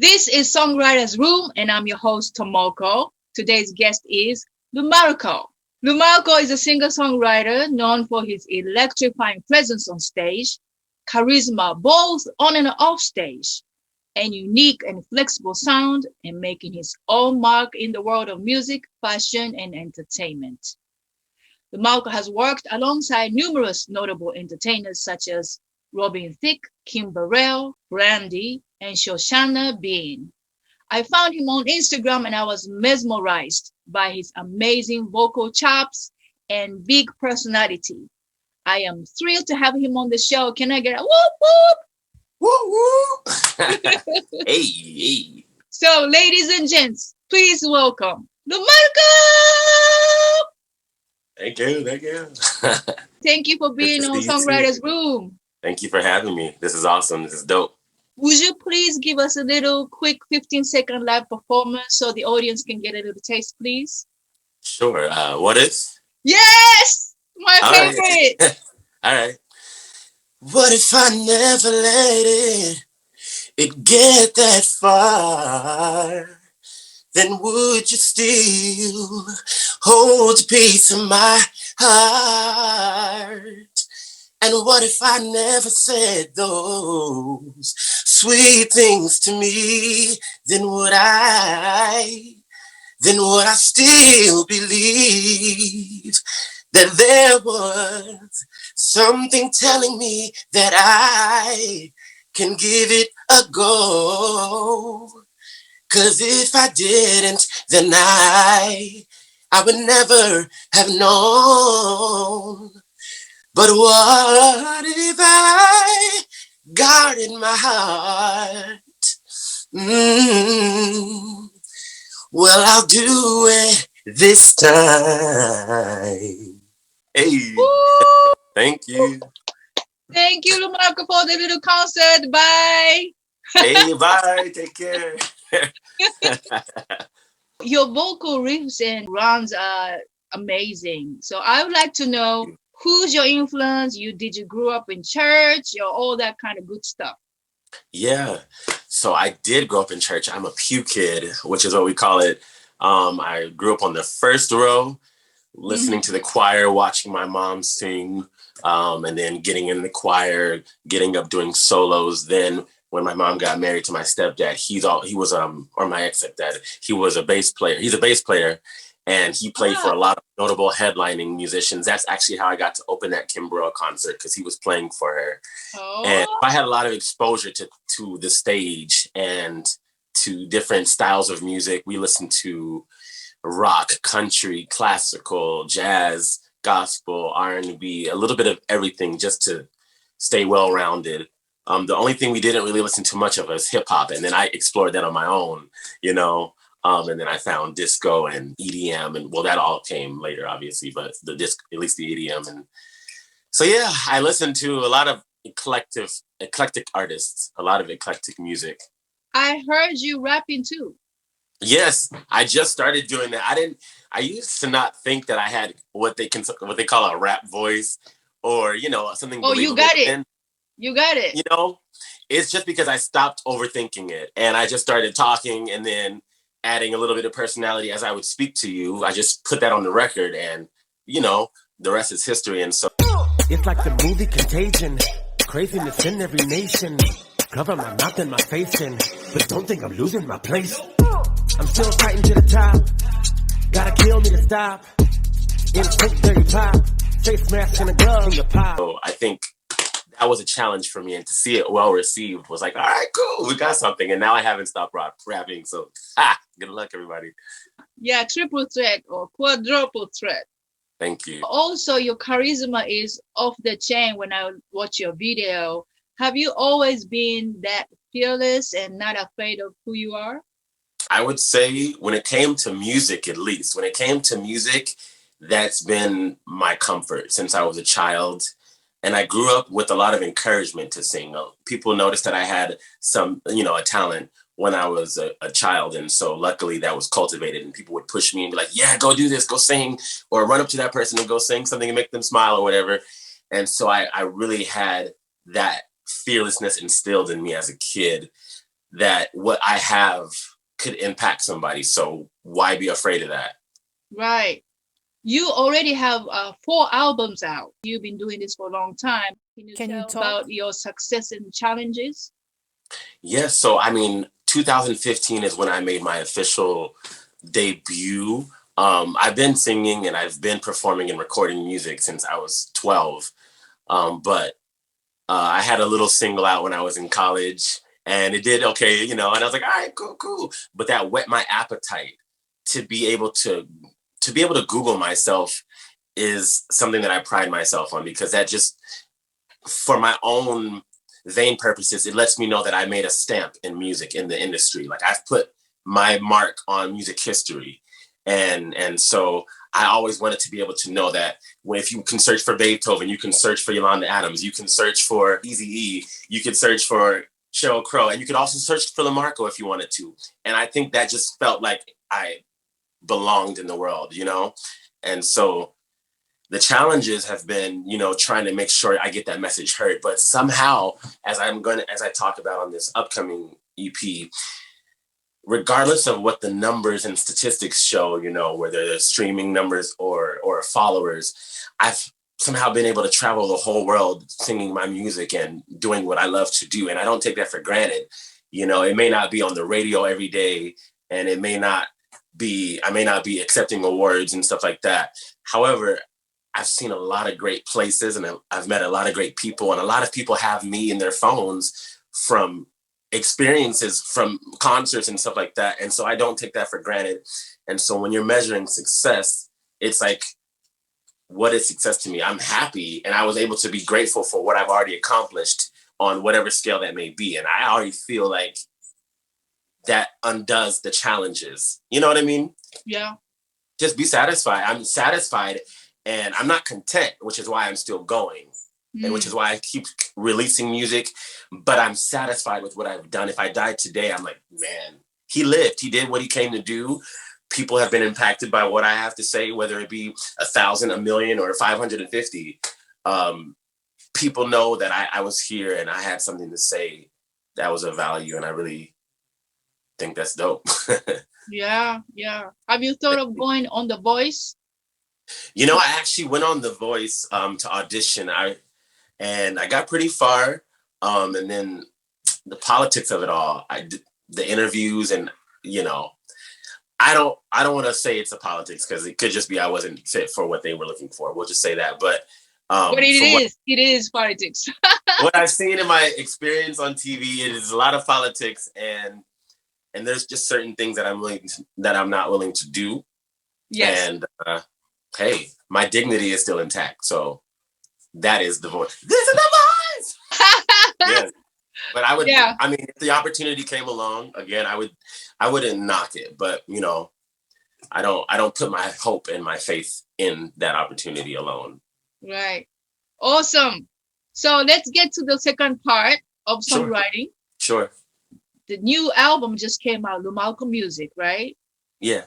This is Songwriters Room, and I'm your host, Tomoko. Today's guest is Lumarco. Lumarco is a singer-songwriter known for his electrifying presence on stage, charisma both on and off stage, and unique and flexible sound, and making his own mark in the world of music, fashion, and entertainment. Lumarco has worked alongside numerous notable entertainers such as Robin Thicke, Burrell, Brandy, and Shoshana Bean. I found him on Instagram and I was mesmerized by his amazing vocal chops and big personality. I am thrilled to have him on the show. Can I get a whoop Woo woo! whoop? Hey, hey. So, ladies and gents, please welcome Lumarco! Thank you, thank you. Thank you for Good being to on see you too. Songwriters Room. Thank you for having me. This is awesome. This is dope. Would you please give us a little quick 15-second live performance so the audience can get a little taste, please? Sure. What is? Yes! My All right. favorite! All right. What if I never let it get that far? Then would you still hold a piece of my heart? And what if I never said those sweet things to me? Then would I still believe that there was something telling me that I can give it a go? 'Cause if I didn't, then I would never have known. But what if I guarded my heart? Mm, well, I'll do it this time. Hey, Woo! thank you. Thank you, Lumarco, for the little concert. Bye! Hey, bye. Take care. Your vocal riffs and runs are amazing. So I would like to know who's your influence? Did you grow up in church or all that kind of good stuff? Yeah. So I did grow up in church. I'm a pew kid, which is what we call it. I grew up on the first row, listening to the choir, watching my mom sing, and then getting in the choir, getting up doing solos. Then when my mom got married to my stepdad, or my ex-stepdad, he was a bass player. He's a bass player, and he played for a lot of notable headlining musicians. That's actually how I got to open that Kim Burrell concert, because he was playing for her. And Oh, I had a lot of exposure to the stage and to different styles of music. We listened to rock, country, classical, jazz, gospel, R&B, a little bit of everything just to stay well-rounded. The only thing we didn't really listen to much of was hip hop, and then I explored that on my own, you know. And then I found disco and EDM, and well, that all came later, obviously, but the disc, at least the EDM, and so yeah, I listened to a lot of eclectic artists, a lot of eclectic music. I heard you rapping too. Yes, I just started doing that. I used to not think that I had what they call a rap voice, or something Oh, you believable. got But it. then You got it. you know, it's just because I stopped overthinking it and I just started talking and then adding a little bit of personality as I would speak to you. I just put that on the record, and the rest is history. And so it's like the movie Contagion. Craziness in every nation. Cover my mouth and my face in, but don't think I'm losing my place. I'm still fighting to the top. Gotta kill me to stop. Instinct dirty pop. Face mask and a glove in your pop. So I think that was a challenge for me, and to see it well received was like, all right, cool, we got something. And now I haven't stopped rapping. So good luck, everybody. Yeah, triple threat or quadruple threat. Thank you. Also, your charisma is off the chain when I watch your video. Have you always been that fearless and not afraid of who you are? I would say when it came to music, at least, when it came to music, that's been my comfort since I was a child. And I grew up with a lot of encouragement to sing. People noticed that I had a talent when I was a child. And so luckily that was cultivated, and people would push me and be like, yeah, go do this, go sing, or run up to that person and go sing something and make them smile or whatever. And so I really had that fearlessness instilled in me as a kid. that what I have could impact somebody. So why be afraid of that? Right. You already have 4 albums out. You've been doing this for a long time. Can you tell about your success and challenges? Yes. So, I mean, 2015 is when I made my official debut. I've been singing and I've been performing and recording music since I was 12. But I had a little single out when I was in college and it did okay, and I was like, all right, cool. But that whet my appetite to be able to Google myself is something that I pride myself on, because that just, for my own vain purposes, it lets me know that I made a stamp in music, in the industry. Like, I've put my mark on music history. And so I always wanted to be able to know that if you can search for Beethoven, you can search for Yolanda Adams, you can search for Eazy-E, you can search for Sheryl Crow, and you could also search for LaMarco if you wanted to. And I think that just felt like I belonged in the world, And so the challenges have been, trying to make sure I get that message heard. But somehow, as I talk about on this upcoming EP, regardless of what the numbers and statistics show, whether they're streaming numbers or followers, I've somehow been able to travel the whole world singing my music and doing what I love to do. And I don't take that for granted. It may not be on the radio every day, and I may not be accepting awards and stuff like that. However, I've seen a lot of great places and I've met a lot of great people, and a lot of people have me in their phones from experiences from concerts and stuff like that. And so I don't take that for granted. And so when you're measuring success, it's like, what is success to me? I'm happy. And I was able to be grateful for what I've already accomplished on whatever scale that may be. And I already feel like that undoes the challenges. You know what I mean? Yeah. Just be satisfied. I'm satisfied and I'm not content, which is why I'm still going. And which is why I keep releasing music, but I'm satisfied with what I've done. If I died today, I'm like, man, he lived. He did what he came to do. People have been impacted by what I have to say, whether it be 1,000, 1,000,000, or 550. People know that I was here and I had something to say that was of value, and I really think that's dope. Yeah. Have you thought of going on The Voice? I actually went on The Voice to audition. And I got pretty far. And then the politics of it all, the interviews, and, I don't want to say it's a politics, because it could just be I wasn't fit for what they were looking for. We'll just say that. But it is politics. What I've seen in my experience on TV, it is a lot of politics, and there's just certain things that I'm not willing to do. Yes. And hey, my dignity is still intact. So that is The Voice. This is The Voice. Yes. But I would, I mean, if the opportunity came along again, I wouldn't knock it. But, I don't put my hope and my faith in that opportunity alone. Right. Awesome. So let's get to the second part of songwriting. Sure. The new album just came out, LaMarco Music, right? Yeah.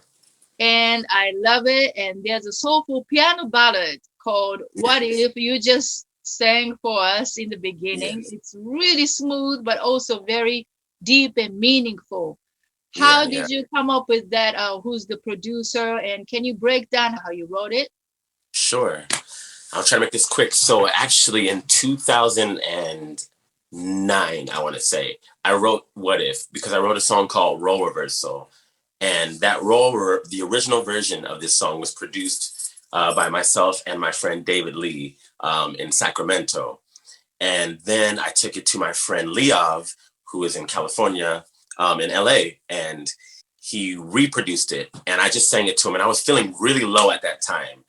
And I love it. And there's a soulful piano ballad called What If, you just sang for us in the beginning. Yes. It's really smooth, but also very deep and meaningful. How did you come up with that? Who's the producer? And can you break down how you wrote it? Sure. I'll try to make this quick. So actually in 2009, I want to say, I wrote What If, because I wrote a song called Role Reversal. And that the original version of this song was produced by myself and my friend David Lee in Sacramento. And then I took it to my friend Leov, who is in California, in LA, and he reproduced it. And I just sang it to him, and I was feeling really low at that time.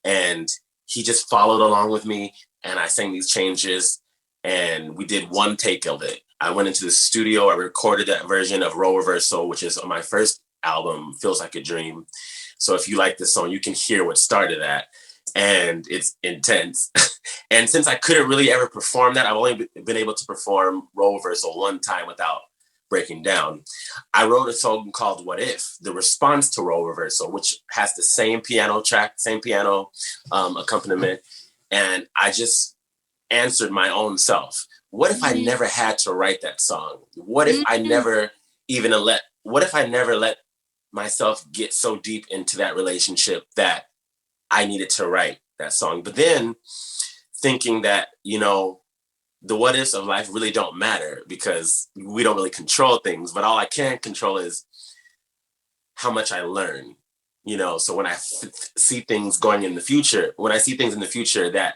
And he just followed along with me, and I sang these changes, and we did one take of it. I went into the studio, I recorded that version of Role Reversal, which is on my first album, Feels Like a Dream. So if you like this song, you can hear what started at, and it's intense. And since I couldn't really ever perform that, I've only been able to perform Role Reversal one time without breaking down. I wrote a song called What If, the response to Role Reversal, which has the same piano track, same piano accompaniment. And I just answered my own self. what if I never had to write that song? What if I never what if I never let myself get so deep into that relationship that I needed to write that song? But then thinking that, you know, the what ifs of life really don't matter because we don't really control things, but all I can control is how much I learn, you know? So when I see things going in the future, when I see things in the future that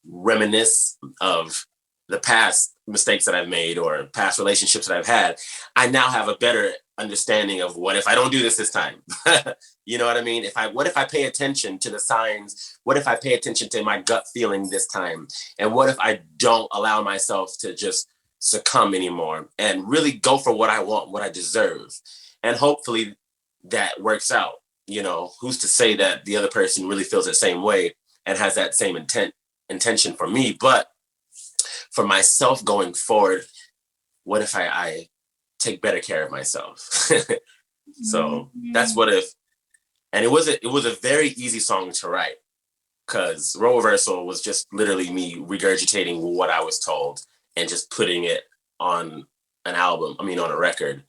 reminisce of the past mistakes that I've made or past relationships that I've had, I now have a better understanding of what if I don't do this time? You know what I mean? What if I pay attention to the signs? What if I pay attention to my gut feeling this time? And what if I don't allow myself to just succumb anymore and really go for what I want, what I deserve? And hopefully that works out. You know, who's to say that the other person really feels the same way and has that same intention for me? But for myself going forward, what if I take better care of myself? So that's what if. And it was a very easy song to write because Role Reversal was just literally me regurgitating what I was told and just putting it on on a record,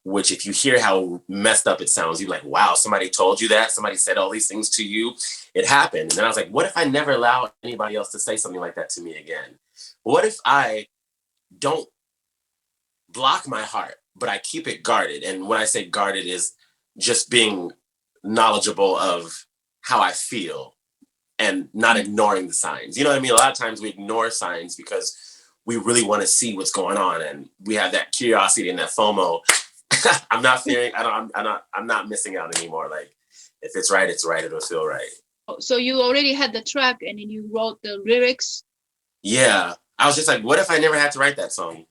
which if you hear how messed up it sounds, you're like, wow, somebody told you that? Somebody said all these things to you? It happened. And then I was like, what if I never allow anybody else to say something like that to me again? What if I don't block my heart, but I keep it guarded? And when I say guarded is just being knowledgeable of how I feel and not ignoring the signs. You know what I mean? A lot of times we ignore signs because we really want to see what's going on. And we have that curiosity and that FOMO. I'm not missing out anymore. Like if it's right, it'll feel right. So you already had the track and then you wrote the lyrics? Yeah. I was just like, what if I never had to write that song?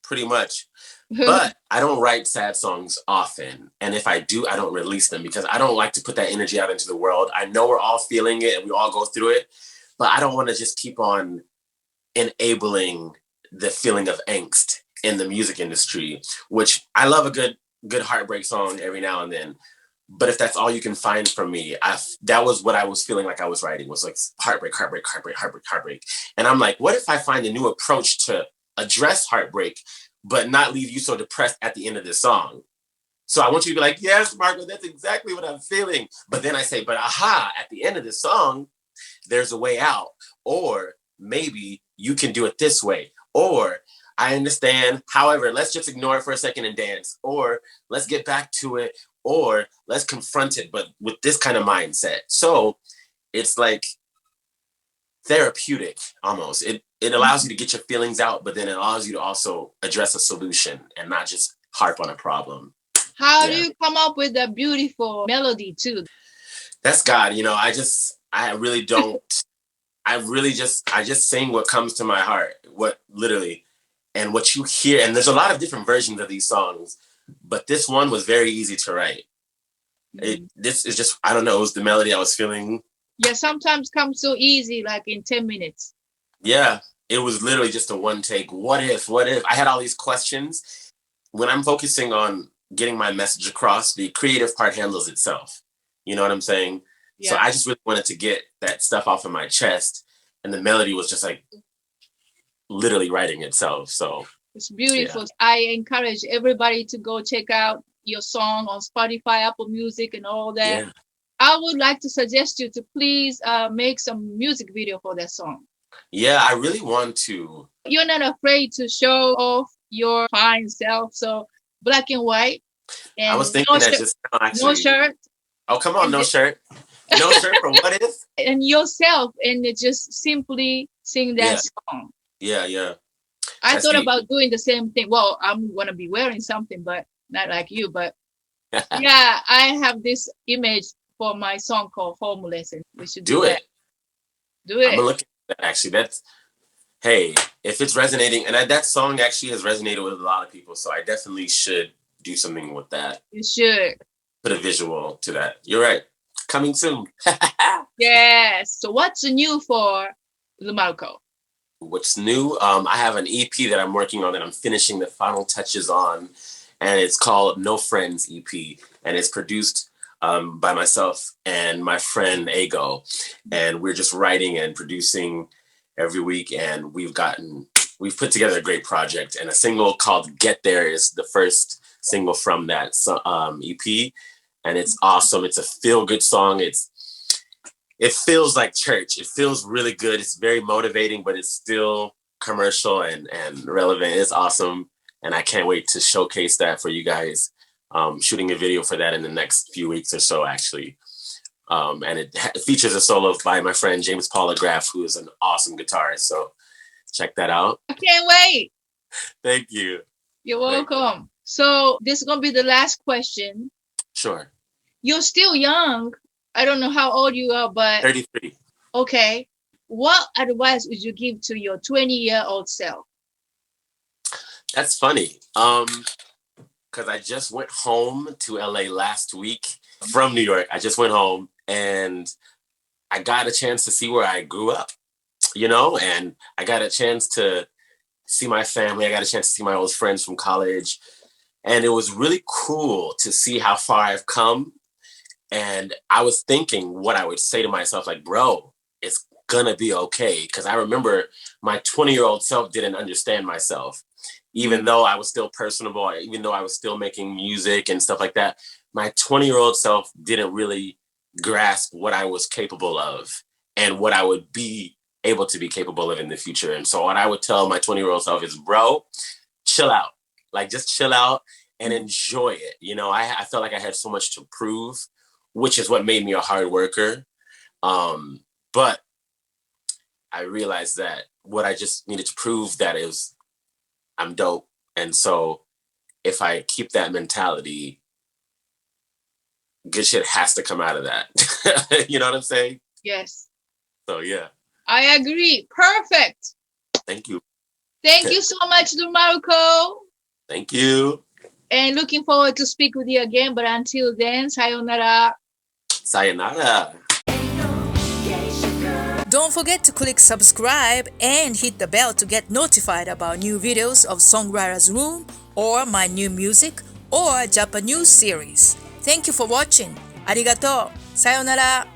Pretty much. But I don't write sad songs often. And if I do, I don't release them because I don't like to put that energy out into the world. I know we're all feeling it and we all go through it, but I don't want to just keep on enabling the feeling of angst in the music industry, which I love a good heartbreak song every now and then. But if that's all you can find from me, that was what I was feeling like I was writing, was like heartbreak. And I'm like, what if I find a new approach to address heartbreak, but not leave you so depressed at the end of this song? So I want you to be like, yes, Marco, that's exactly what I'm feeling. But then I say, but aha, at the end of this song, there's a way out. Or maybe you can do it this way. Or I understand. However, let's just ignore it for a second and dance. Or let's get back to it. Or let's confront it, but with this kind of mindset. So it's like therapeutic almost. It allows you to get your feelings out, but then it allows you to also address a solution and not just harp on a problem. How do you come up with a beautiful melody too? That's God. You know, I just sing what comes to my heart, what literally, and what you hear. And there's a lot of different versions of these songs, but this one was very easy to write. This is just, I don't know, it was the melody I was feeling. Yeah, sometimes comes so easy, like in 10 minutes. Yeah, it was literally just a one take. What if? I had all these questions. When I'm focusing on getting my message across, the creative part handles itself. You know what I'm saying? Yeah. So I just really wanted to get that stuff off of my chest. And the melody was just like literally writing itself. So it's beautiful. Yeah. I encourage everybody to go check out your song on Spotify, Apple Music, and all that. Yeah. I would like to suggest you to please make some music video for that song. Yeah, I really want to. You're not afraid to show off your fine self. So black and white. And I was thinking no that shirt, just now, actually. No shirt. Oh, come on, and no shirt. No shirt for what if? And yourself, and just simply sing that song. Yeah. I thought about doing the same thing. Well, I'm going to be wearing something, but not like you. But yeah, I have this image for my song called Homeless, and we should do it. Do it. I'm looking at that, actually. Hey, if it's resonating, and that song actually has resonated with a lot of people, so I definitely should do something with that. You should. Put a visual to that. You're right. Coming soon. Yes. So what's new for Lumarco? What's new? I have an EP that I'm working on that I'm finishing the final touches on, and it's called No Friends EP, and it's produced by myself and my friend Ego, and we're just writing and producing every week, and we've gotten we've put together a great project, and a single called Get There is the first single from that EP. And it's awesome. It's a feel-good song. It feels like church. It feels really good. It's very motivating, but it's still commercial and relevant. It's awesome. And I can't wait to showcase that for you guys. Shooting a video for that in the next few weeks or so, actually. And it features a solo by my friend James Polygraph, who is an awesome guitarist. So check that out. I can't wait. Thank you. You're welcome. So this is going to be the last question. Sure. You're still young. I don't know how old you are, but 33. Okay. What advice would you give to your 20-year-old self? That's funny. Because I just went home to LA last week from New York. I just went home and I got a chance to see where I grew up, and I got a chance to see my family. I got a chance to see my old friends from college. And it was really cool to see how far I've come. And I was thinking what I would say to myself, like, bro, it's gonna be okay. Because I remember my 20-year-old self didn't understand myself. Even though I was still personable, even though I was still making music and stuff like that, my 20-year-old self didn't really grasp what I was capable of and what I would be able to be capable of in the future. And so what I would tell my 20-year-old self is, bro, chill out. Like, just chill out and enjoy it. I felt like I had so much to prove, which is what made me a hard worker. But I realized that what I just needed to prove that is I'm dope. And so if I keep that mentality, good shit has to come out of that. You know what I'm saying? Yes. So, yeah. I agree. Perfect. Thank you. Thank you so much, Marco. Thank you. And looking forward to speak with you again. But until then, sayonara. Sayonara. Don't forget to click subscribe and hit the bell to get notified about new videos of Songwriters Room or my new music or Japanese series. Thank you for watching. Arigato. Sayonara.